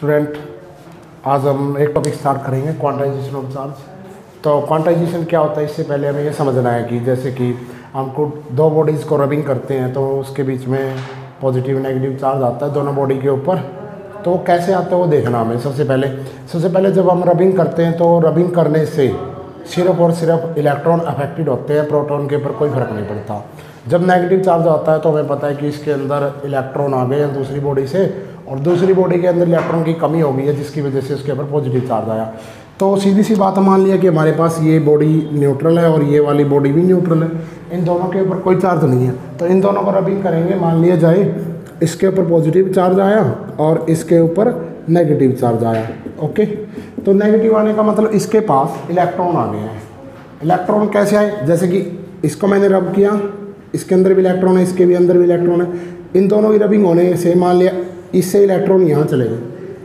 Student, आज हम एक टॉपिक स्टार्ट करेंगे, क्वांटाइजेशन ऑफ चार्ज। तो क्वांटाइजेशन क्या होता है, इससे पहले हमें ये समझना है कि जैसे कि हमको दो बॉडीज़ को रबिंग करते हैं तो उसके बीच में पॉजिटिव नेगेटिव चार्ज आता है दोनों बॉडी के ऊपर। तो कैसे आता है वो देखना हमें। सबसे पहले जब हम रबिंग करते हैं तो रबिंग करने से सिर्फ और सिर्फ इलेक्ट्रॉन अफेक्टेड होते हैं, प्रोटॉन के ऊपर कोई फर्क नहीं पड़ता। जब नेगेटिव चार्ज आता है तो हमें पता है कि इसके अंदर इलेक्ट्रॉन आ गए हैं दूसरी बॉडी से, और दूसरी बॉडी के अंदर इलेक्ट्रॉन की कमी हो गई है जिसकी वजह से उसके ऊपर पॉजिटिव चार्ज आया। तो सीधी सी बात मान लिया कि हमारे पास ये बॉडी न्यूट्रल है और ये वाली बॉडी भी न्यूट्रल है, इन दोनों के ऊपर कोई चार्ज नहीं है। तो इन दोनों को रबिंग करेंगे, मान लिया जाए इसके ऊपर पॉजिटिव चार्ज आया और इसके ऊपर नेगेटिव चार्ज आया। ओके, तो नेगेटिव आने का मतलब इसके पास इलेक्ट्रॉन आ गए हैं। इलेक्ट्रॉन कैसे आए, जैसे कि इसको मैंने रब किया, इसके अंदर भी इलेक्ट्रॉन है, इसके भी अंदर भी इलेक्ट्रॉन है। इन दोनों की रबिंग होने से मान लिया इससे इलेक्ट्रॉन यहाँ चले गए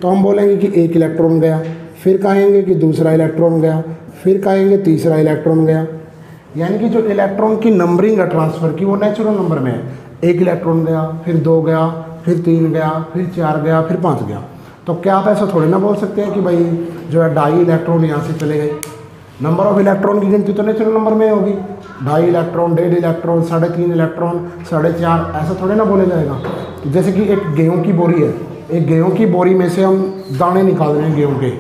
तो हम बोलेंगे कि एक इलेक्ट्रॉन गया, फिर कहेंगे कि दूसरा इलेक्ट्रॉन गया, फिर कहेंगे तीसरा इलेक्ट्रॉन गया। यानी कि जो इलेक्ट्रॉन की नंबरिंग है ट्रांसफ़र की वो नेचुरल नंबर में है। एक इलेक्ट्रॉन गया, फिर दो गया, फिर तीन गया, फिर चार गया, फिर पाँच गया। तो क्या आप ऐसा थोड़ी ना बोल सकते हैं कि भाई जो है 2.5 इलेक्ट्रॉन यहाँ से चले गए। नंबर ऑफ इलेक्ट्रॉन की गिनती तो नेचुरल नंबर में होगी। 2.5 इलेक्ट्रॉन, 1.5 इलेक्ट्रॉन, 3.5 इलेक्ट्रॉन, 4.5, ऐसा थोड़े ना बोले जाएगा। जैसे कि एक गेहूं की बोरी है, एक गेहूं की बोरी में से हम दाने निकाल रहे हैं गेहूं के,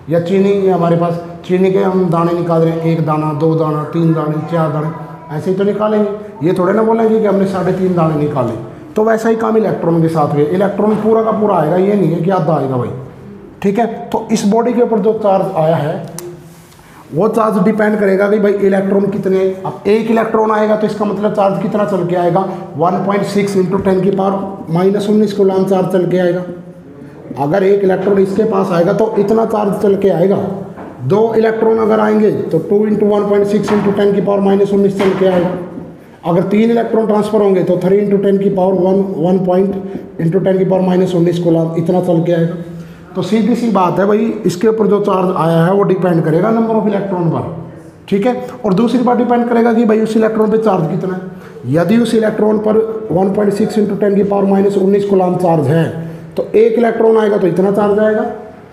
या चीनी, या हमारे पास चीनी के हम दाने निकाल रहे हैं, 1 दाना, 2 दाना, 3 दाने, 4 दाने, ऐसे ही तो निकालेंगे। ये थोड़े ना बोलेंगे कि हमने 3.5 दाने निकाले। तो वैसा ही काम इलेक्ट्रॉन के साथ हुए, इलेक्ट्रॉन पूरा का पूरा आएगा, ये नहीं है कि आधा आएगा भाई। ठीक है, तो इस बॉडी के ऊपर जो चार्ज आया है वो चार्ज डिपेंड करेगा कि भाई इलेक्ट्रॉन कितने। अब एक इलेक्ट्रॉन आएगा तो इसका मतलब चार्ज कितना चल के आएगा, 1.6 × 10⁻⁻19 कूलम चार्ज चल के आएगा। अगर एक इलेक्ट्रॉन इसके पास आएगा तो इतना चार्ज चल के आएगा। 2 इलेक्ट्रॉन अगर आएंगे तो 2 × 1.6 × 10⁻⁻19 चल के आएगा। अगर 3 इलेक्ट्रॉन ट्रांसफर होंगे तो 3 × 10⁻1 कूलम इतना चल के आएगा। तो सीधी सी बात है भाई, इसके ऊपर जो चार्ज आया है वो डिपेंड करेगा नंबर ऑफ इलेक्ट्रॉन पर। ठीक है, और दूसरी बात डिपेंड करेगा कि भाई उस इलेक्ट्रॉन पे चार्ज कितना है। यदि उस इलेक्ट्रॉन पर 1.6 × 10⁻⁻19 कूलम चार्ज है तो एक इलेक्ट्रॉन आएगा तो इतना चार्ज आएगा,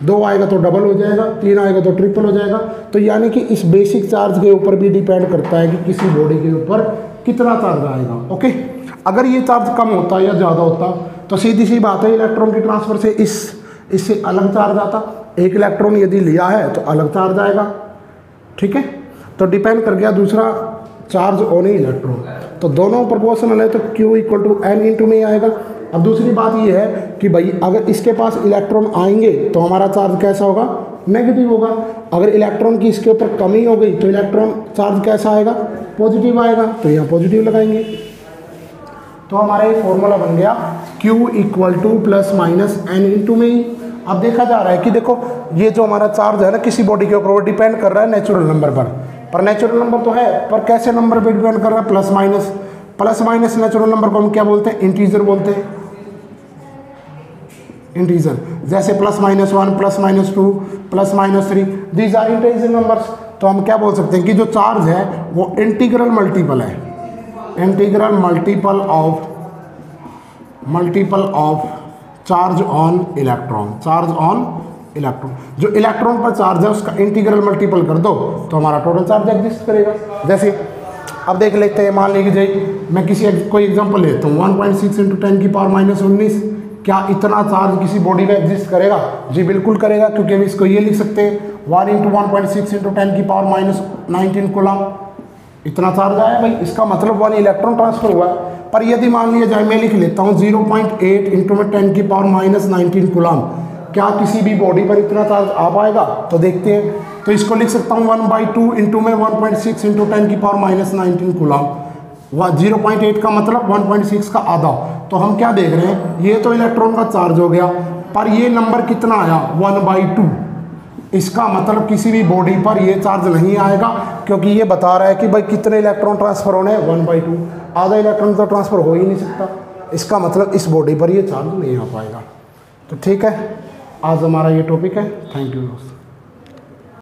2 आएगा तो डबल हो जाएगा, 3 आएगा तो ट्रिपल हो जाएगा। तो यानी कि इस बेसिक चार्ज के ऊपर भी डिपेंड करता है कि किसी बॉडी के ऊपर कितना चार्ज आएगा। ओके, अगर ये चार्ज कम होता या ज़्यादा होता तो सीधी सी बात है इलेक्ट्रॉन के ट्रांसफर से इससे अलग चार्ज आता। एक इलेक्ट्रॉन यदि लिया है तो अलग चार्ज आएगा। ठीक है, तो डिपेंड कर गया दूसरा चार्ज ऑन इलेक्ट्रॉन। तो दोनों प्रोपोर्शनल है तो Q = N × में आएगा। अब दूसरी बात ये है कि भाई अगर इसके पास इलेक्ट्रॉन आएंगे तो हमारा चार्ज कैसा होगा, नेगेटिव होगा। अगर इलेक्ट्रॉन की इसके ऊपर कमी हो गई तो इलेक्ट्रॉन चार्ज कैसा आएगा, पॉजिटिव आएगा। तो यहाँ पॉजिटिव लगाएंगे। तो हमारा ये फॉर्मूला बन गया Q = ±N × में। अब देखा जा रहा है कि देखो ये जो हमारा चार्ज है ना किसी बॉडी के ऊपर वो डिपेंड कर रहा है नेचुरल नंबर पर नेचुरल नंबर तो है, पर कैसे नंबर पे डिपेंड कर रहा है, प्लस माइनस नेचुरल नंबर को हम क्या बोलते हैं, इंटीजर बोलते हैं। इंटीजर जैसे +-1, +-2, +-3, दीज आर इंटीजर नंबर्स। तो हम क्या बोल सकते हैं कि जो चार्ज है वो इंटीग्रल मल्टीपल है, integral multiple of charge on electron. जो इलेक्ट्रॉन पर चार्ज है उसका इंटीग्रल मल्टीपल कर दो तो हमारा टोटल चार्ज एग्जिस्ट करेगा। जैसे अब देख लेते हैं, मान लीजिए मैं कोई एग्जांपल लेता हूँ, 1.6 × 10⁻⁻19। क्या इतना चार्ज किसी बॉडी में एग्जिस्ट करेगा? जी बिल्कुल करेगा, क्योंकि हम इसको ये लिख सकते हैं 1 × 1.6 × 10⁻⁻19 कूलम। इतना चार्ज आया भाई, इसका मतलब 1 इलेक्ट्रॉन ट्रांसफर हुआ है। पर यदि मान लिया जाए मैं लिख लेता हूँ 0.8 × 10⁻⁻19 कूलम, क्या किसी भी बॉडी पर इतना चार्ज आ पाएगा? तो देखते हैं। तो इसको लिख सकता हूँ 1/2 × में 1.6 × 10⁻⁻19 कूलम। 0.8 का मतलब 1.6 का आधा। तो हम क्या देख रहे हैं, ये तो इलेक्ट्रॉन का चार्ज हो गया, पर ये नंबर कितना आया, 1/2। इसका मतलब किसी भी बॉडी पर ये चार्ज नहीं आएगा, क्योंकि ये बता रहा है कि भाई कितने इलेक्ट्रॉन ट्रांसफर होने हैं, 1/2। आधा इलेक्ट्रॉन तो ट्रांसफर हो ही नहीं सकता, इसका मतलब इस बॉडी पर ये चार्ज नहीं आ पाएगा। तो ठीक है, आज हमारा ये टॉपिक है। थैंक यू दोस्तों।